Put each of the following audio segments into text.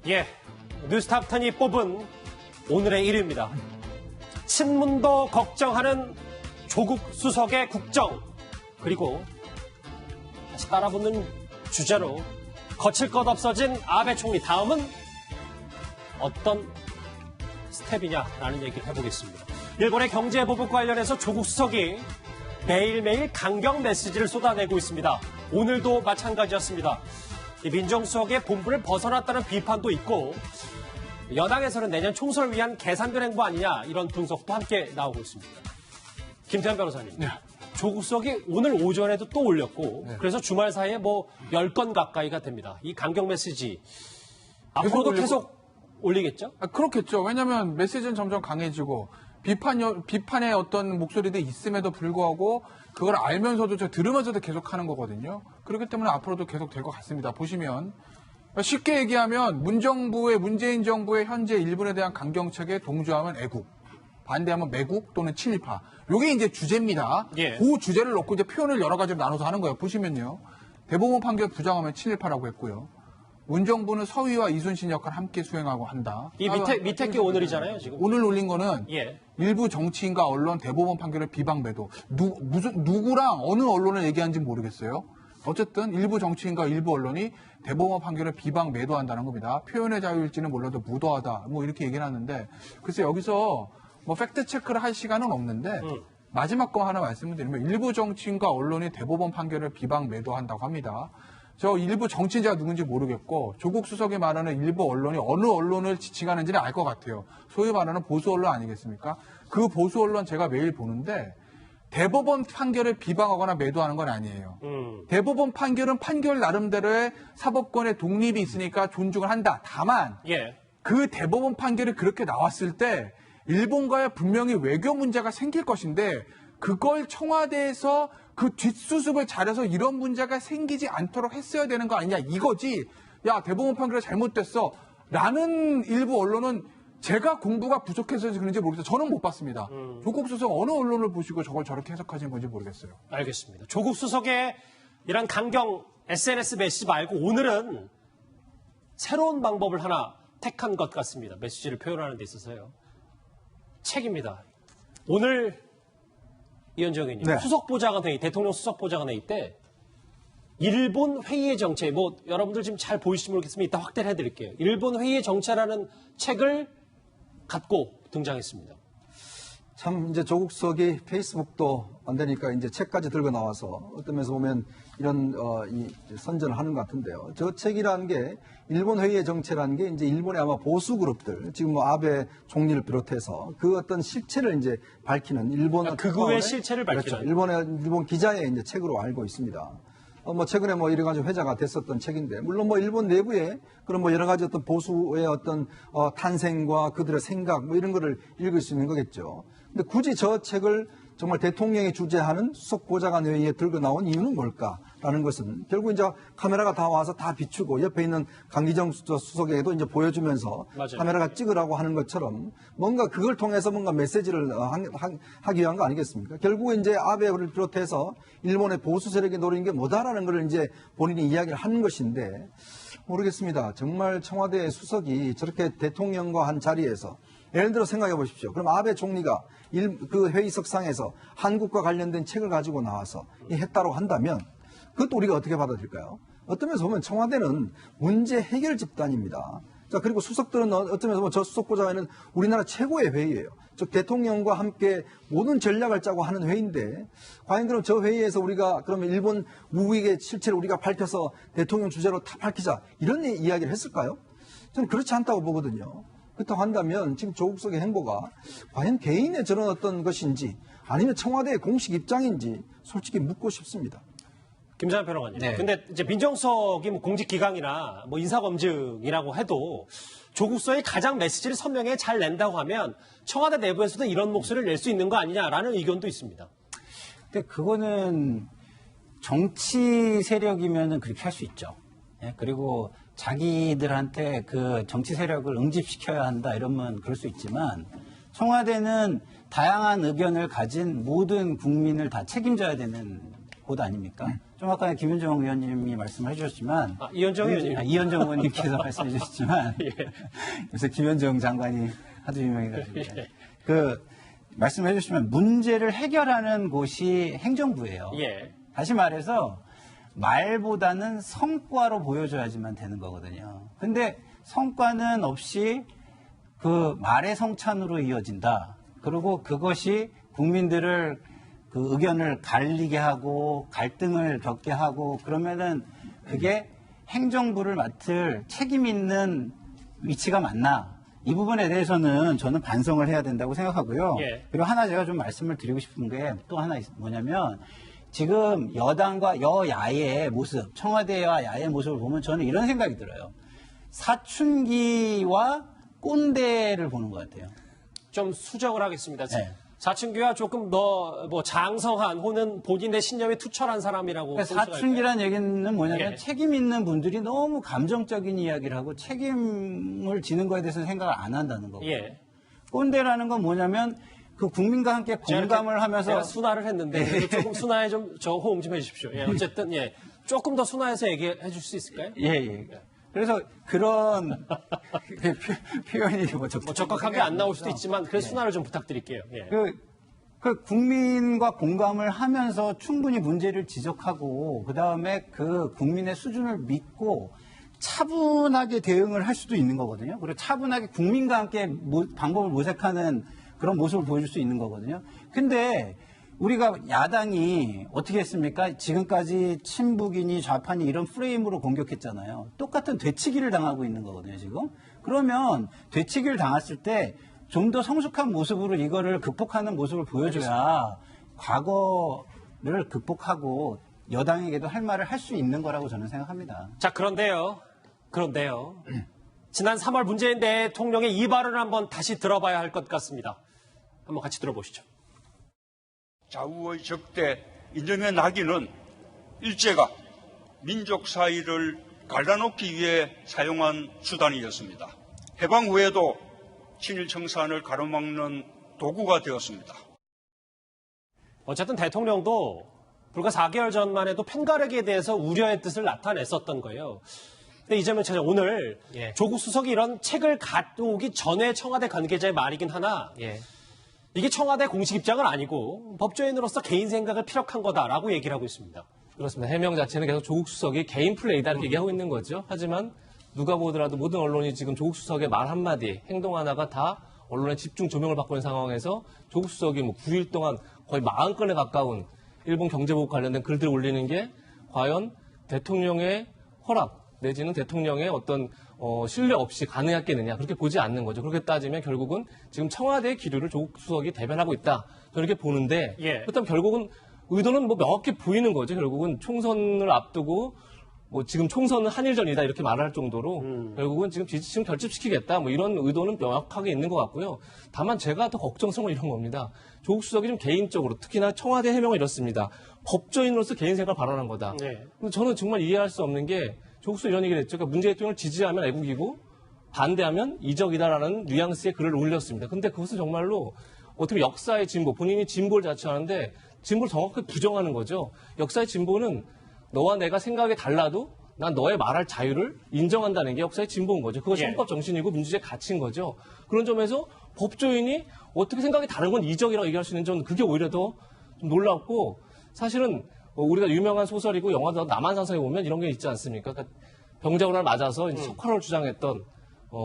예, 뉴스탑10이 뽑은 오늘의 1위입니다. 친문도 걱정하는 조국 수석의 국정, 그리고 다시 따라붙는 주제로 거칠 것 없어진 아베 총리, 다음은 어떤 스텝이냐라는 얘기를 해보겠습니다. 일본의 경제보복 관련해서 조국 수석이 매일매일 강경 메시지를 쏟아내고 있습니다. 오늘도 마찬가지였습니다. 민정수석의 본분을 벗어났다는 비판도 있고, 여당에서는 내년 총선을 위한 계산된 행보 아니냐, 이런 분석도 함께 나오고 있습니다. 김태현 변호사님, 네. 조국 수석이 오늘 오전에도 또 올렸고, 네. 그래서 주말 사이에 10건 가까이가 됩니다. 이 강경 메시지 앞으로도 계속 올리겠죠? 그렇겠죠. 왜냐하면 메시지는 점점 강해지고 비판의 어떤 목소리도 있음에도 불구하고 그걸 알면서도 들으면서도 계속 하는 거거든요. 그렇기 때문에 앞으로도 계속 될 것 같습니다. 보시면 쉽게 얘기하면 문재인 정부의 현재 일본에 대한 강경책에 동조하면 애국, 반대하면 매국 또는 친일파. 이게 이제 주제입니다. 예. 그 주제를 놓고 이제 표현을 여러 가지로 나눠서 하는 거예요. 보시면요. 대법원 판결 부정하면 친일파라고 했고요. 문정부는 서위와 이순신 역할을 함께 수행하고 한다. 이 밑에 게 오늘이잖아요, 지금. 오늘 올린 거는 예. 일부 정치인과 언론 대법원 판결을 비방 매도. 누구랑 어느 언론을 얘기하는지 모르겠어요. 어쨌든 일부 정치인과 일부 언론이 대법원 판결을 비방 매도한다는 겁니다. 표현의 자유일지는 몰라도 무도하다. 이렇게 얘기를 하는데, 글쎄 여기서 팩트 체크를 할 시간은 없는데 마지막 거 하나 말씀을 드리면, 일부 정치인과 언론이 대법원 판결을 비방 매도한다고 합니다. 저 일부 정치인자가 누군지 모르겠고, 조국 수석이 말하는 일부 언론이 어느 언론을 지칭하는지는 알 것 같아요. 소위 말하는 보수 언론 아니겠습니까? 그 보수 언론 제가 매일 보는데 대법원 판결을 비방하거나 매도하는 건 아니에요. 대법원 판결은 판결 나름대로의 사법권의 독립이 있으니까 존중을 한다. 다만 예. 그 대법원 판결이 그렇게 나왔을 때 일본과의 분명히 외교 문제가 생길 것인데, 그걸 청와대에서 그 뒷수습을 잘해서 이런 문제가 생기지 않도록 했어야 되는 거 아니냐, 이거지. 야, 대법원 판결이 잘못됐어 라는 일부 언론은 제가 공부가 부족해서 그런지 모르겠어요. 저는 못 봤습니다. 조국 수석 어느 언론을 보시고 저걸 저렇게 해석하시는 건지 모르겠어요. 알겠습니다. 조국 수석의 이런 강경 SNS 메시지 말고 오늘은 새로운 방법을 하나 택한 것 같습니다. 메시지를 표현하는 데 있어서요. 책입니다. 오늘 이현정 의원님, 네. 수석보좌관회의, 대통령 수석보좌관회의 때 일본 회의의 정체, 여러분들 지금 잘 보이실지 모르겠으면 이따 확대를 해드릴게요. 일본 회의의 정체라는 책을 갖고 등장했습니다. 참 이제 조국 수석이 페이스북도 안 되니까 이제 책까지 들고 나와서 어떤 면에서 보면 이런 이 선전을 하는 것 같은데요. 저 책이라는 게 일본 회의의 정체라는 게 이제 일본의 아마 보수 그룹들, 지금 아베 총리를 비롯해서 그 어떤 실체를 이제 밝히는 일본 극우의 실체를 밝히는, 그렇죠. 일본 기자의 이제 책으로 알고 있습니다. 최근에 여러 가지 회자가 됐었던 책인데, 물론 일본 내부에 그런 여러 가지 어떤 보수의 어떤 탄생과 그들의 생각 이런 거를 읽을 수 있는 거겠죠. 근데 굳이 저 책을 정말 대통령이 주재하는 수석보좌관 회의에 들고 나온 이유는 뭘까라는 것은 결국 이제 카메라가 다 와서 다 비추고 옆에 있는 강기정 수석에게도 이제 보여주면서 맞아요. 카메라가 찍으라고 하는 것처럼 뭔가 그걸 통해서 뭔가 메시지를 하기 위한 거 아니겠습니까? 결국은 이제 아베를 비롯해서 일본의 보수 세력이 노리는 게 뭐다라는 걸 이제 본인이 이야기를 하는 것인데, 모르겠습니다. 정말 청와대 수석이 저렇게 대통령과 한 자리에서, 예를 들어 생각해 보십시오. 그럼 아베 총리가 그 회의석상에서 한국과 관련된 책을 가지고 나와서 했다고 한다면 그것도 우리가 어떻게 받아들일까요? 어떤 면에서 보면 청와대는 문제 해결 집단입니다. 자, 그리고 수석들은 어떤 면에서 보면 저 수석보좌관은 우리나라 최고의 회의예요. 즉 대통령과 함께 모든 전략을 짜고 하는 회의인데, 과연 그럼 저 회의에서 우리가 그러면 일본 우익의 실체를 우리가 밝혀서 대통령 주제로 다 밝히자, 이런 이야기를 했을까요? 저는 그렇지 않다고 보거든요. 그렇다고 한다면 지금 조국 수석의 행보가 과연 개인의 저런 어떤 것인지 아니면 청와대의 공식 입장인지 솔직히 묻고 싶습니다. 김장현 평론가님. 네. 근데 이제 민정수석이 인사기강이나 인사검증이라고 해도 조국 수석이 가장 메시지를 선명하게 잘 낸다고 하면 청와대 내부에서도 이런 목소리를 낼 수 있는 거 아니냐라는 의견도 있습니다. 근데 그거는 정치 세력이면은 그렇게 할 수 있죠. 예? 그리고 자기들한테 그 정치 세력을 응집시켜야 한다 이러면 그럴 수 있지만, 청와대는 다양한 의견을 가진 모든 국민을 다 책임져야 되는 곳 아닙니까? 좀 아까 김현정 의원님이 말씀해 주셨지만 이현정 의원님. 이현정 의원님께서 말씀해 주셨지만 예. 요새 김현정 장관이 하도 유명해가지고 예. 그 말씀해 주시면 문제를 해결하는 곳이 행정부예요. 예. 다시 말해서 말보다는 성과로 보여줘야지만 되는 거거든요. 근데 성과는 없이 그 말의 성찬으로 이어진다. 그리고 그것이 국민들을 그 의견을 갈리게 하고 갈등을 겪게 하고 그러면은 그게 행정부를 맡을 책임 있는 위치가 맞나? 이 부분에 대해서는 저는 반성을 해야 된다고 생각하고요. 예. 그리고 하나 제가 좀 말씀을 드리고 싶은 게 또 하나 뭐냐면 지금 여당과 여야의 모습, 청와대와 야의 모습을 보면 저는 이런 생각이 들어요. 사춘기와 꼰대를 보는 것 같아요. 좀 수정을 하겠습니다. 네. 사춘기와 조금 더 뭐 장성한 혹은 본인의 신념에 투철한 사람이라고 그러니까 볼 수가 사춘기란 얘기는 뭐냐면 예. 책임 있는 분들이 너무 감정적인 이야기를 하고 책임을 지는 거에 대해서 생각을 안 한다는 거고. 예. 꼰대라는 건 뭐냐면 그 국민과 함께 공감을 하면서 제가 순화를 했는데 그래도 조금 순화에 좀 저 호응 좀 해주십시오. 예, 어쨌든 예, 조금 더 순화해서 얘기해 줄 수 있을까요? 예. 그래서 그런 표현이 뭐 적확하게 안 나올 수도 있지만 그 순화를 좀 부탁드릴게요. 예. 그 국민과 공감을 하면서 충분히 문제를 지적하고 그다음에 그 국민의 수준을 믿고 차분하게 대응을 할 수도 있는 거거든요. 그리고 차분하게 국민과 함께 방법을 모색하는 그런 모습을 보여줄 수 있는 거거든요. 근데 우리가 야당이 어떻게 했습니까? 지금까지 친북이니 좌파니 이런 프레임으로 공격했잖아요. 똑같은 되치기를 당하고 있는 거거든요, 지금. 그러면 되치기를 당했을 때 좀 더 성숙한 모습으로 이거를 극복하는 모습을 보여줘야 과거를 극복하고 여당에게도 할 말을 할 수 있는 거라고 저는 생각합니다. 자, 그런데요. 지난 3월 문재인 대통령의 이 발언을 한번 다시 들어봐야 할 것 같습니다. 한번 같이 들어보시죠. 좌우의 적대 이념의 낙인은 일제가 민족 사이를 갈라놓기 위해 사용한 수단이었습니다. 해방 후에도 친일 청산을 가로막는 도구가 되었습니다. 어쨌든 대통령도 불과 4개월 전만 해도 편가르기에 대해서 우려의 뜻을 나타냈었던 거예요. 근데 이재명 차장 오늘 예. 조국 수석이 이런 책을 가져오기 전에 청와대 관계자의 말이긴 하나 예. 이게 청와대 공식 입장은 아니고 법조인으로서 개인 생각을 피력한 거다라고 얘기를 하고 있습니다. 그렇습니다. 해명 자체는 계속 조국 수석이 개인 플레이다 이렇게 얘기하고 있는 거죠. 하지만 누가 보더라도 모든 언론이 지금 조국 수석의 말 한마디, 행동 하나가 다 언론의 집중 조명을 받고 있는 상황에서 조국 수석이 뭐 9일 동안 거의 40건에 가까운 일본 경제보복 관련된 글들을 올리는 게 과연 대통령의 허락 내지는 대통령의 어떤 신뢰 없이 가능했겠느냐 그렇게 보지 않는 거죠. 그렇게 따지면 결국은 지금 청와대의 기류를 조국 수석이 대변하고 있다. 저렇게 보는데 예. 그렇다면 결국은 의도는 뭐 명확히 보이는 거죠. 결국은 총선을 앞두고 뭐 지금 총선은 한일전이다 이렇게 말할 정도로 결국은 지금 지지층 결집시키겠다 뭐 이런 의도는 명확하게 있는 것 같고요. 다만 제가 더 걱정스러운 건 이런 겁니다. 조국 수석이 좀 개인적으로 특히나 청와대 해명을 이렇습니다. 법조인으로서 개인 생각을 발언한 거다. 네. 근데 저는 정말 이해할 수 없는 게 조국 수석 이런 얘기를 했죠. 그러니까 문재인 대통령을 지지하면 애국이고 반대하면 이적이다라는 뉘앙스의 글을 올렸습니다. 근데 그것은 정말로 어떻게 역사의 진보, 본인이 진보를 자처하는데 진보를 정확하게 부정하는 거죠. 역사의 진보는 너와 내가 생각이 달라도 난 너의 말할 자유를 인정한다는 게 역사의 진보인 거죠. 그것이 예. 헌법 정신이고 민주주의의 가치인 거죠. 그런 점에서 법조인이 어떻게 생각이 다른 건 이적이라고 얘기할 수 있는 점 그게 오히려 더 좀 놀랍고 사실은 우리가 유명한 소설이고 영화도 남한산성에 보면 이런 게 있지 않습니까? 그러니까 병자호란을 맞아서 이제 석화를 주장했던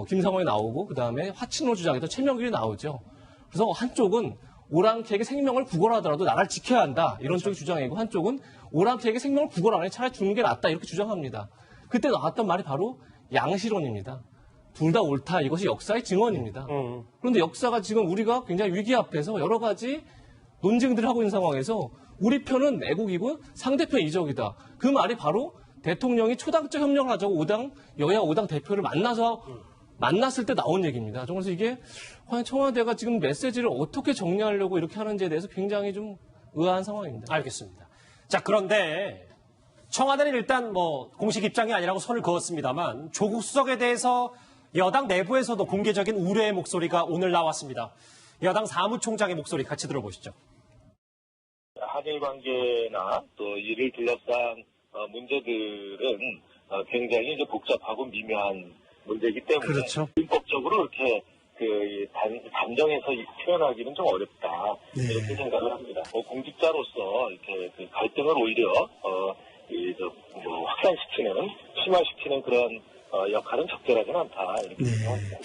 김상원이 나오고 그다음에 화친을 주장했던 최명길이 나오죠. 그래서 한쪽은 오랑캐에게 생명을 구걸하더라도 나라를 지켜야 한다. 이런 쪽이 주장이고 한쪽은 오랑캐에게 생명을 구걸하니 차라리 죽는 게 낫다. 이렇게 주장합니다. 그때 나왔던 말이 바로 양실론입니다. 둘 다 옳다. 이것이 역사의 증언입니다. 그런데 역사가 지금 우리가 굉장히 위기 앞에서 여러 가지 논쟁들을 하고 있는 상황에서 우리 편은 애국이고 상대편 이적이다. 그 말이 바로 대통령이 초당적 협력을 하자고 여야 5당 대표를 만났을 때 나온 얘기입니다. 그래서 이게 과연 청와대가 지금 메시지를 어떻게 정리하려고 이렇게 하는지에 대해서 굉장히 좀 의아한 상황입니다. 알겠습니다. 자, 그런데 청와대는 일단 뭐 공식 입장이 아니라고 선을 그었습니다만 조국 수석에 대해서 여당 내부에서도 공개적인 우려의 목소리가 오늘 나왔습니다. 여당 사무총장의 목소리 같이 들어보시죠. 한일 관계나 또 이를 둘러싼 문제들은 굉장히 이제 복잡하고 미묘한 문제이기 때문에 그렇죠. 민법적으로 이렇게 감정에서 표현하기는 좀 어렵다 이렇게 생각을 합니다. 공직자로서 이렇게 그 갈등을 오히려 확산시키는 심화시키는 그런 역할은 적절하지는 않다 이렇게 생각합니다.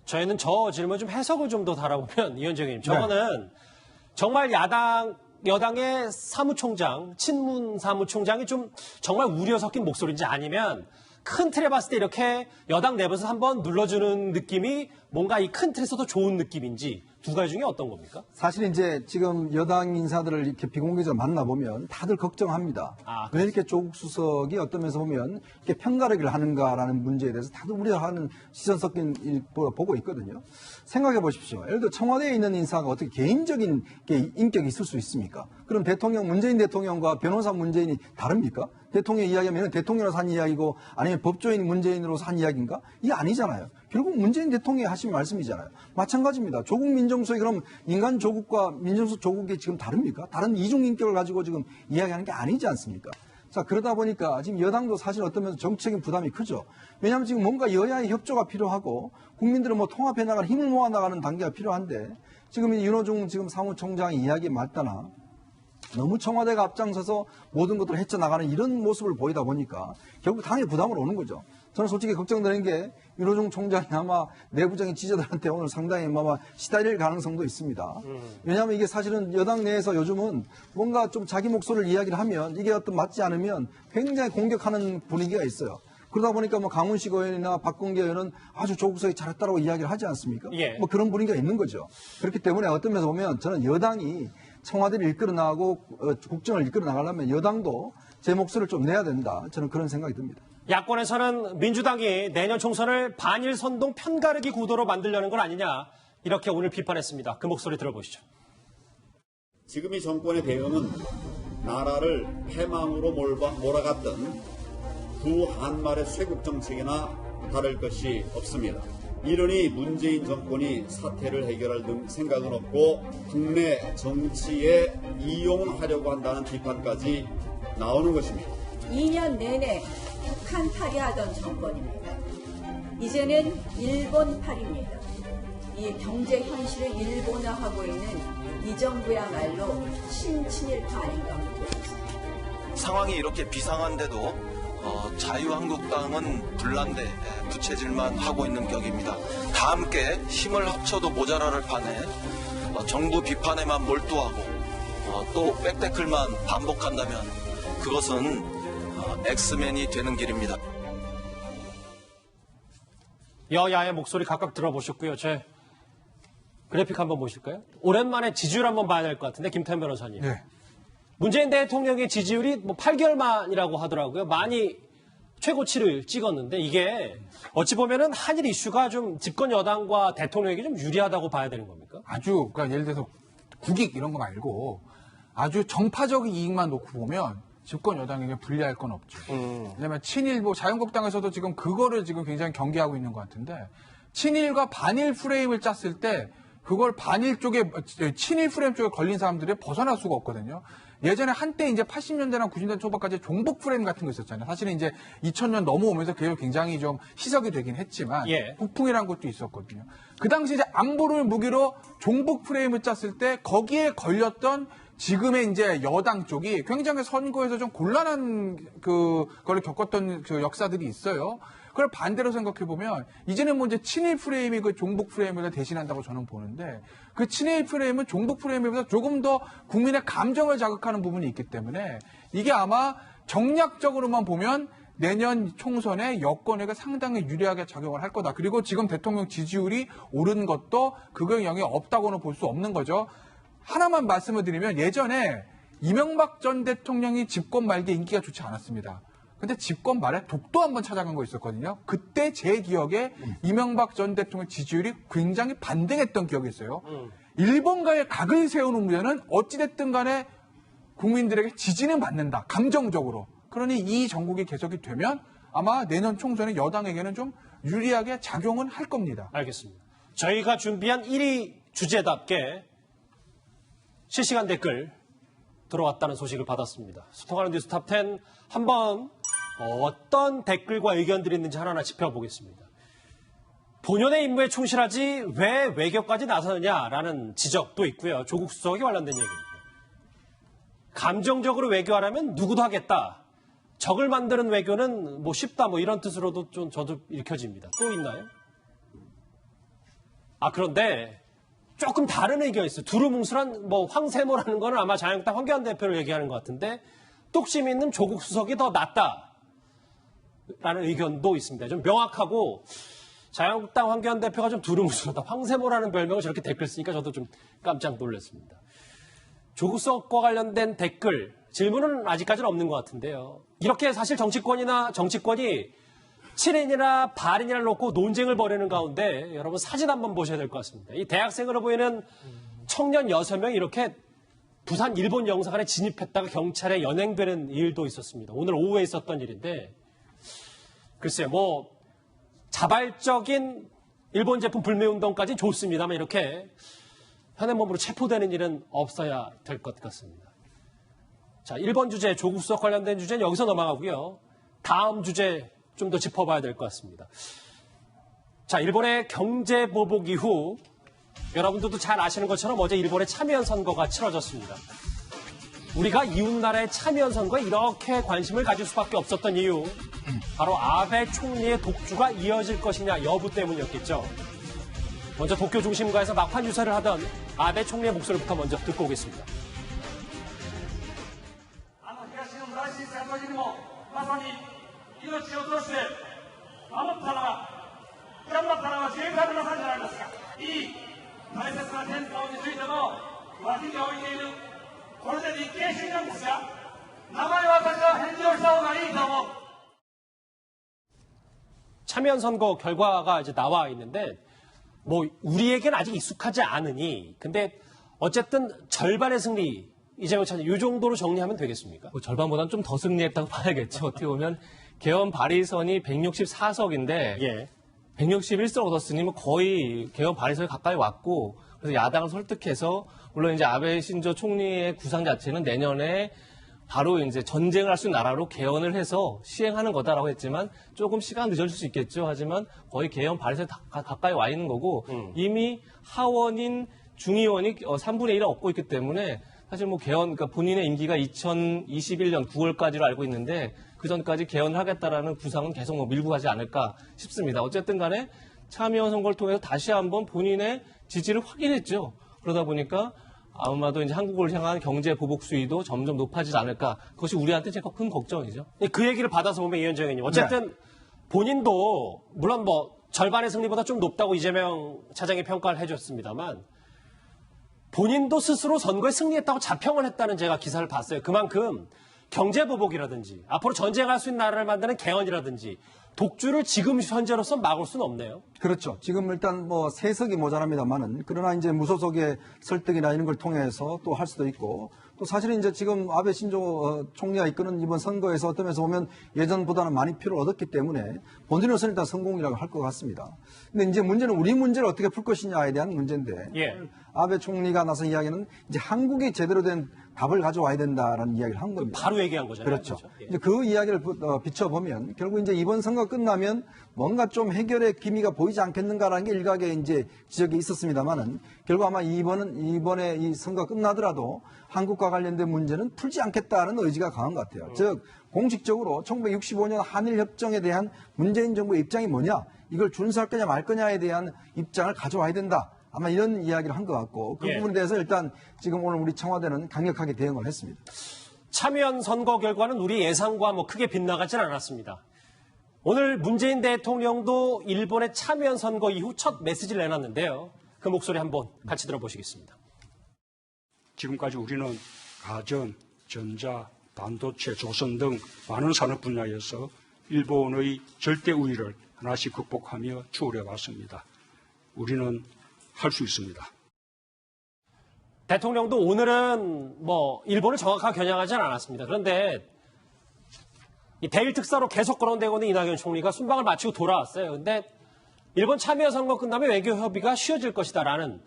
저희는 저 질문 좀 해석을 좀 더 달아보면 이현정 의원님 저거는 정말 여당의 사무총장, 친문 사무총장이 좀 정말 우려 섞인 목소리인지 아니면 큰 틀에 봤을 때 이렇게 여당 내부에서 한번 눌러주는 느낌이 뭔가 이 큰 틀에서도 좋은 느낌인지 두 가지 중에 어떤 겁니까? 사실 이제 지금 여당 인사들을 이렇게 비공개적으로 만나보면 다들 걱정합니다. 왜 이렇게 조국 수석이 어떤 면에서 보면 이렇게 편가르기를 하는가라는 문제에 대해서 다들 우려하는 시선 섞인 보고 있거든요. 생각해 보십시오. 예를 들어 청와대에 있는 인사가 어떻게 개인적인 인격이 있을 수 있습니까? 그럼 문재인 대통령과 변호사 문재인이 다릅니까? 대통령 이야기하면 대통령으로서 한 이야기고 아니면 법조인 문재인으로서 한 이야기인가? 이게 아니잖아요. 결국 문재인 대통령이 하신 말씀이잖아요. 마찬가지입니다. 조국 민정수석이 그럼 인간 조국과 민정수석 조국이 지금 다릅니까? 다른 이중인격을 가지고 지금 이야기하는 게 아니지 않습니까? 자, 그러다 보니까 지금 여당도 사실 어떤 면에서 정치적인 부담이 크죠. 왜냐하면 지금 뭔가 여야의 협조가 필요하고 국민들을 통합해 나가는 힘을 모아 나가는 단계가 필요한데 지금 윤호중 지금 사무총장의 이야기에 맞다나 너무 청와대가 앞장서서 모든 것들을 헤쳐나가는 이런 모습을 보이다 보니까 결국 당연히 부담을 오는 거죠. 저는 솔직히 걱정되는 게 윤호중 총장이 아마 내부적인 지지자들한테 오늘 상당히 아마 시달릴 가능성도 있습니다. 왜냐하면 이게 사실은 여당 내에서 요즘은 뭔가 좀 자기 목소리를 이야기를 하면 이게 어떤 맞지 않으면 굉장히 공격하는 분위기가 있어요. 그러다 보니까 강훈식 의원이나 박근계 의원은 아주 조국 수석이 잘했다라고 이야기를 하지 않습니까? 예. 그런 분위기가 있는 거죠. 그렇기 때문에 어떤 면에서 보면 저는 여당이 청와대를 이끌어 나가고 국정을 이끌어 나가려면 여당도 제 목소리를 좀 내야 된다. 저는 그런 생각이 듭니다. 야권에서는 민주당이 내년 총선을 반일 선동 편가르기 구도로 만들려는 건 아니냐 이렇게 오늘 비판했습니다. 그 목소리 들어보시죠. 지금 이 정권의 대응은 나라를 패망으로 몰아갔던 두 한말의 쇄국 정책이나 다를 것이 없습니다. 이러니 문재인 정권이 사태를 해결할 생각은 없고 국내 정치에 이용하려고 한다는 비판까지 나오는 것입니다. 2년 내내 북한팔이하던 정권입니다. 이제는 일본팔입니다. 이 경제 현실을 일본화하고 있는 이 정부야말로 친친일파 아닌가 보고 있습니다. 상황이 이렇게 비상한데도 자유한국당은 불난데 부채질만 하고 있는 격입니다. 다 함께 힘을 합쳐도 모자랄 판에 정부 비판에만 몰두하고 또 백태클만 반복한다면 그것은 엑스맨이 되는 길입니다. 여야의 목소리 각각 들어보셨고요. 제 그래픽 한번 보실까요? 오랜만에 지지율 한번 봐야 될 것 같은데 김태현 변호사님. 네. 문재인 대통령의 지지율이 8개월 만이라고 하더라고요. 많이 최고치를 찍었는데 이게 어찌 보면은 한일 이슈가 좀 집권 여당과 대통령에게 좀 유리하다고 봐야 되는 겁니까? 아주 그러니까 예를 들어서 국익 이런 거 말고 아주 정파적인 이익만 놓고 보면 집권 여당에게 불리할 건 없죠. 왜냐하면 친일보 자유한국당에서도 지금 그거를 지금 굉장히 경계하고 있는 것 같은데 친일과 반일 프레임을 짰을 때 그걸 반일 쪽에 친일 프레임 쪽에 걸린 사람들이 벗어날 수가 없거든요. 예전에 한때 이제 80년대나 90년대 초반까지 종북 프레임 같은 거 있었잖아요. 사실은 이제 2000년 넘어오면서 그게 굉장히 좀 희석이 되긴 했지만 북풍이라는 것도 있었거든요. 그 당시 이제 안보를 무기로 종북 프레임을 짰을 때 거기에 걸렸던 지금의 이제 여당 쪽이 굉장히 선거에서 좀 곤란한 그걸 겪었던 그 역사들이 있어요. 그걸 반대로 생각해보면 이제는 뭐 이제 친일 프레임이 그 종북 프레임을 대신한다고 저는 보는데 그 친일 프레임은 종북 프레임보다 조금 더 국민의 감정을 자극하는 부분이 있기 때문에 이게 아마 정략적으로만 보면 내년 총선에 여권에게 상당히 유리하게 작용을 할 거다. 그리고 지금 대통령 지지율이 오른 것도 그거에 영향이 없다고는 볼 수 없는 거죠. 하나만 말씀을 드리면 예전에 이명박 전 대통령이 집권 말기에 인기가 좋지 않았습니다. 근데 집권 말에 독도 한번 찾아간 거 있었거든요. 그때 제 기억에 이명박 전 대통령 지지율이 굉장히 반등했던 기억이 있어요. 일본과의 각을 세우는 문제는 어찌됐든 간에 국민들에게 지지는 받는다. 감정적으로. 그러니 이 정국이 계속이 되면 아마 내년 총선에 여당에게는 좀 유리하게 작용은 할 겁니다. 알겠습니다. 저희가 준비한 1위 주제답게 실시간 댓글 들어왔다는 소식을 받았습니다. 소통하는 뉴스 탑10 한번 어떤 댓글과 의견들이 있는지 하나하나 짚어보겠습니다. 본연의 임무에 충실하지 왜 외교까지 나서느냐라는 지적도 있고요. 조국 수석에 관련된 얘기입니다. 감정적으로 외교하려면 누구도 하겠다. 적을 만드는 외교는 뭐 쉽다 뭐 이런 뜻으로도 좀 저도 읽혀집니다. 또 있나요? 그런데 조금 다른 의견이 있어요. 두루뭉술한 뭐 황세모라는 거는 아마 자유한국당 황교안 대표를 얘기하는 것 같은데 뚝심 있는 조국 수석이 더 낫다라는 의견도 있습니다. 좀 명확하고 자유한국당 황교안 대표가 좀 두루뭉술하다. 황세모라는 별명을 저렇게 댓글 쓰니까 저도 좀 깜짝 놀랐습니다. 조국 수석과 관련된 댓글, 질문은 아직까지는 없는 것 같은데요. 이렇게 사실 정치권이 7인이나 발인이나 놓고 논쟁을 벌이는 가운데 여러분 사진 한번 보셔야 될 것 같습니다. 이 대학생으로 보이는 청년 6명이 이렇게 부산 일본 영사관에 진입했다가 경찰에 연행되는 일도 있었습니다. 오늘 오후에 있었던 일인데 글쎄요, 뭐 자발적인 일본 제품 불매운동까지는 좋습니다만 이렇게 현행 몸으로 체포되는 일은 없어야 될 것 같습니다. 자, 1번 주제, 조국 수석 관련된 주제는 여기서 넘어가고요. 다음 주제 좀 더 짚어봐야 될 것 같습니다. 자, 일본의 경제 보복 이후 여러분들도 잘 아시는 것처럼 어제 일본의 참여연 선거가 치러졌습니다. 우리가 이웃나라의 참여연 선거에 이렇게 관심을 가질 수밖에 없었던 이유, 바로 아베 총리의 독주가 이어질 것이냐 여부 때문이었겠죠. 먼저 도쿄 중심가에서 막판 유세를 하던 아베 총리의 목소리부터 먼저 듣고 오겠습니다. 참여연 선거 결과가 이제 나와 있는데 뭐 우리에겐 아직 익숙하지 않으니 근데 어쨌든 절반의 승리 이재명 차장 이 정도로 정리하면 되겠습니까? 뭐 절반보다는 좀 더 승리했다고 봐야겠죠. 어떻게 보면 개헌 발의선이 164석인데 예. 161석 얻었으니 뭐 거의 개헌 발의선에 가까이 왔고 그래서 야당을 설득해서 물론 이제 아베 신조 총리의 구상 자체는 내년에 바로 이제 전쟁을 할 수 있는 나라로 개헌을 해서 시행하는 거다라고 했지만 조금 시간 늦어질 수 있겠죠. 하지만 거의 개헌 발의선에 가까이 와 있는 거고 이미 하원인 중의원이 3분의 1을 얻고 있기 때문에 사실 뭐 개헌, 그러니까 본인의 임기가 2021년 9월까지로 알고 있는데 그 전까지 개헌을 하겠다라는 구상은 계속 뭐 밀고 가지 않을까 싶습니다. 어쨌든 간에 참여연 선거를 통해서 다시 한번 본인의 지지를 확인했죠. 그러다 보니까 아마도 이제 한국을 향한 경제 보복 수위도 점점 높아지지 않을까. 그것이 우리한테 제일 큰 걱정이죠. 그 얘기를 받아서 보면 이현정 의원님 어쨌든 본인도 물론 뭐 절반의 승리보다 좀 높다고 이재명 차장이 평가를 해줬습니다만 본인도 스스로 선거에 승리했다고 자평을 했다는 제가 기사를 봤어요. 그만큼 경제 보복이라든지 앞으로 전쟁할 수 있는 나라를 만드는 개헌이라든지 독주를 지금 현재로서 막을 수는 없네요. 그렇죠. 지금 일단 뭐 세석이 모자랍니다만은 그러나 이제 무소속의 설득이나 이런 걸 통해서 또 할 수도 있고 또 사실은 이제 지금 아베 신조 총리가 이끄는 이번 선거에서 어떤 면에서 보면 예전보다는 많이 표를 얻었기 때문에 본인으로서는 일단 성공이라고 할 것 같습니다. 근데 이제 문제는 우리 문제를 어떻게 풀 것이냐에 대한 문제인데 예. 아베 총리가 나선 이야기는 이제 한국이 제대로 된 답을 가져와야 된다라는 이야기를 한 겁니다. 바로 얘기한 거잖아요. 그렇죠. 예. 이제 그 이야기를 비춰보면 결국 이제 이번 선거 끝나면 뭔가 좀 해결의 기미가 보이지 않겠는가라는 게 일각의 이제 지적이 있었습니다만은 결국 아마 이번에 이 선거 끝나더라도 한국과 관련된 문제는 풀지 않겠다는 의지가 강한 것 같아요. 즉 공식적으로 1965년 한일협정에 대한 문재인 정부의 입장이 뭐냐, 이걸 준수할 거냐 말 거냐에 대한 입장을 가져와야 된다. 아마 이런 이야기를 한 것 같고 그 예. 부분에 대해서 일단 지금 오늘 우리 청와대는 강력하게 대응을 했습니다. 참여연 선거 결과는 우리 예상과 뭐 크게 빗나가진 않았습니다. 오늘 문재인 대통령도 일본의 참여연 선거 이후 첫 메시지를 내놨는데요. 그 목소리 한번 같이 들어보시겠습니다. 지금까지 우리는 가전, 전자, 반도체, 조선 등 많은 산업 분야에서 일본의 절대 우위를 하나씩 극복하며 추월해 왔습니다. 우리는 할 수 있습니다. 대통령도 오늘은 뭐 일본을 정확하게 겨냥하지는 않았습니다. 그런데 이 대일 특사로 계속 거론되고 있는 이낙연 총리가 순방을 마치고 돌아왔어요. 근데 일본 참여 선거 끝나면 외교 협의가 쉬워질 것이다라는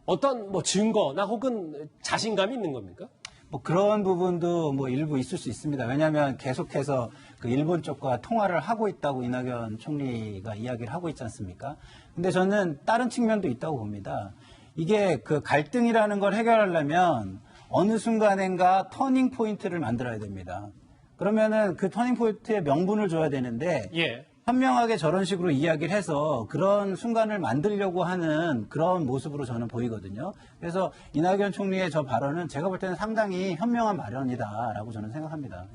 어떤 뭐 증거나 혹은 자신감이 있는 겁니까? 뭐 그런 부분도 뭐 일부 있을 수 있습니다. 왜냐하면 계속해서 그 일본 쪽과 통화를 하고 있다고 이낙연 총리가 이야기를 하고 있지 않습니까? 근데 저는 다른 측면도 있다고 봅니다. 이게 그 갈등이라는 걸 해결하려면 어느 순간인가 터닝 포인트를 만들어야 됩니다. 그러면은 그 터닝 포인트의 명분을 줘야 되는데 예. 현명하게 저런 식으로 이야기를 해서 그런 순간을 만들려고 하는 그런 모습으로 저는 보이거든요. 그래서 이낙연 총리의 저 발언은 제가 볼 때는 상당히 현명한 발언이다라고 저는 생각합니다.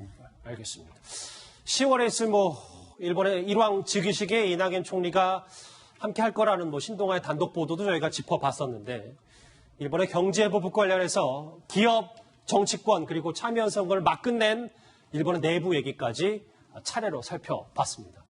알겠습니다. 10월에 있을 뭐 일본의 일왕 즉위식에 이낙연 총리가 함께 할 거라는 뭐 신동아의 단독 보도도 저희가 짚어봤었는데 일본의 경제부 관련해서 기업, 정치권 그리고 참여연 선거를 막 끝낸 일본의 내부 얘기까지 차례로 살펴봤습니다.